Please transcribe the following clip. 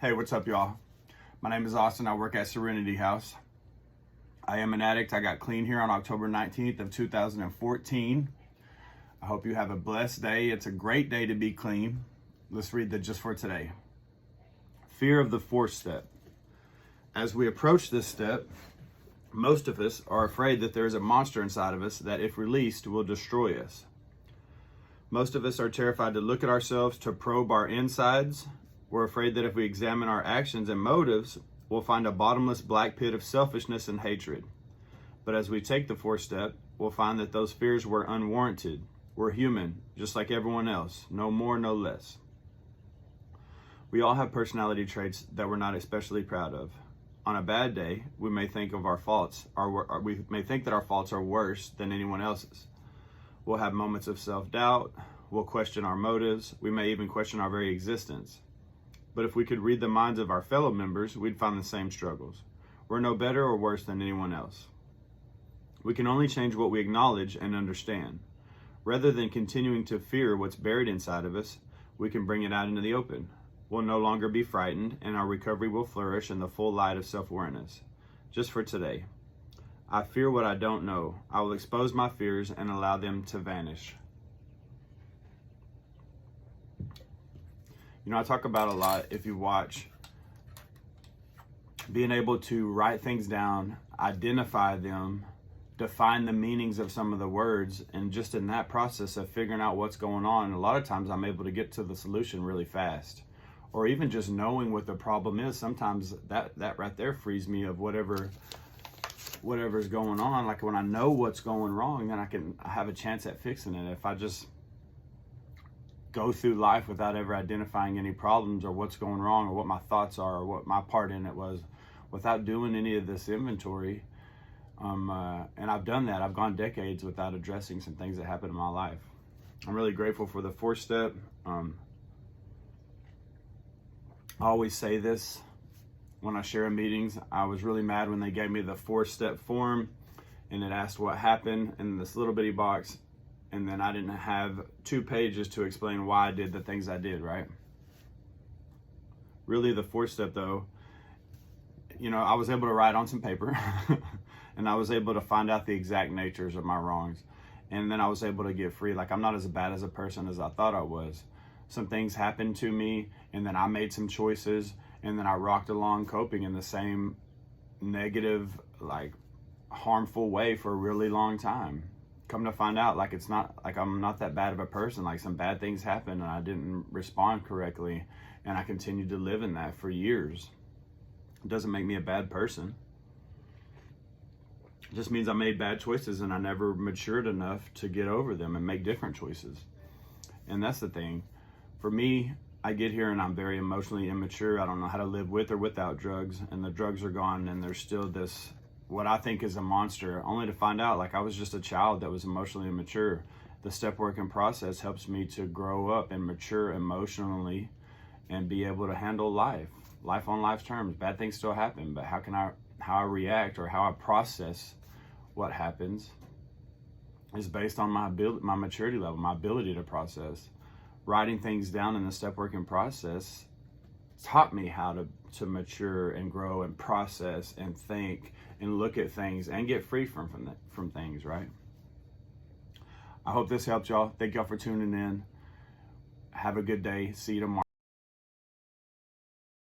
Hey, what's up, y'all? My name is Austin. I work at Serenity House. I am an addict. I got clean here on October 19th of 2014. I hope you have a blessed day. It's a great day to be clean. Let's read the just for today. Fear of the fourth step. As we approach this step, most of us are afraid that there is a monster inside of us that, if released, will destroy us. Most of us are terrified to look at ourselves, to probe our insides. We're afraid that if we examine our actions and motives, we'll find a bottomless black pit of selfishness and hatred. But as we take the fourth step, we'll find that those fears were unwarranted. We're human, just like everyone else, no more, no less. We all have personality traits that we're not especially proud of. On a bad day, we may think of our faults, we may think that our faults are worse than anyone else's. We'll have moments of self-doubt. We'll question our motives. We may even question our very existence. But if we could read the minds of our fellow members, we'd find the same struggles. We're no better or worse than anyone else. We can only change what we acknowledge and understand. Rather than continuing to fear what's buried inside of us, we can bring it out into the open. We'll no longer be frightened, and our recovery will flourish in the full light of self-awareness. Just for today, I fear what I don't know. I will expose my fears and allow them to vanish. You know, I talk about a lot, if you watch, being able to write things down, identify them, define the meanings of some of the words, and just in that process of figuring out what's going on, a lot of times I'm able to get to the solution really fast. Or even just knowing what the problem is, sometimes that right there frees me of whatever's going on. Like when I know what's going wrong, then I have a chance at fixing it. If I just go through life without ever identifying any problems or what's going wrong or what my thoughts are or what my part in it was, without doing any of this inventory, and I've done that. I've gone decades without addressing some things that happened in my life. I'm really grateful for the fourth step. I always say this when I share in meetings. I was really mad when they gave me the 4-step form and it asked what happened in this little bitty box, and then I didn't have 2 pages to explain why I did the things I did, right? Really, the 4th step though, you know, I was able to write on some paper and I was able to find out the exact natures of my wrongs. And then I was able to get free. Like, I'm not as bad as a person as I thought I was. Some things happened to me, and then I made some choices, and then I rocked along coping in the same negative, like harmful way for a really long time. Come to find out, like, it's not like I'm not that bad of a person. Like, some bad things happened and I didn't respond correctly, and I continued to live in that for years. It doesn't make me a bad person. It just means I made bad choices and I never matured enough to get over them and make different choices. And that's the thing. For me, I get here and I'm very emotionally immature. I don't know how to live with or without drugs, and the drugs are gone, and there's still this, what I think is a monster, only to find out like I was just a child that was emotionally immature. The step working process helps me to grow up and mature emotionally and be able to handle life on life's terms. Bad things still happen, but how I react or how I process what happens is based on my maturity level, my ability to process. Writing things down in the step working process taught me how to mature and grow and process and think and look at things and get free from things, right? I hope this helped y'all. Thank y'all for tuning in. Have a good day. See you tomorrow.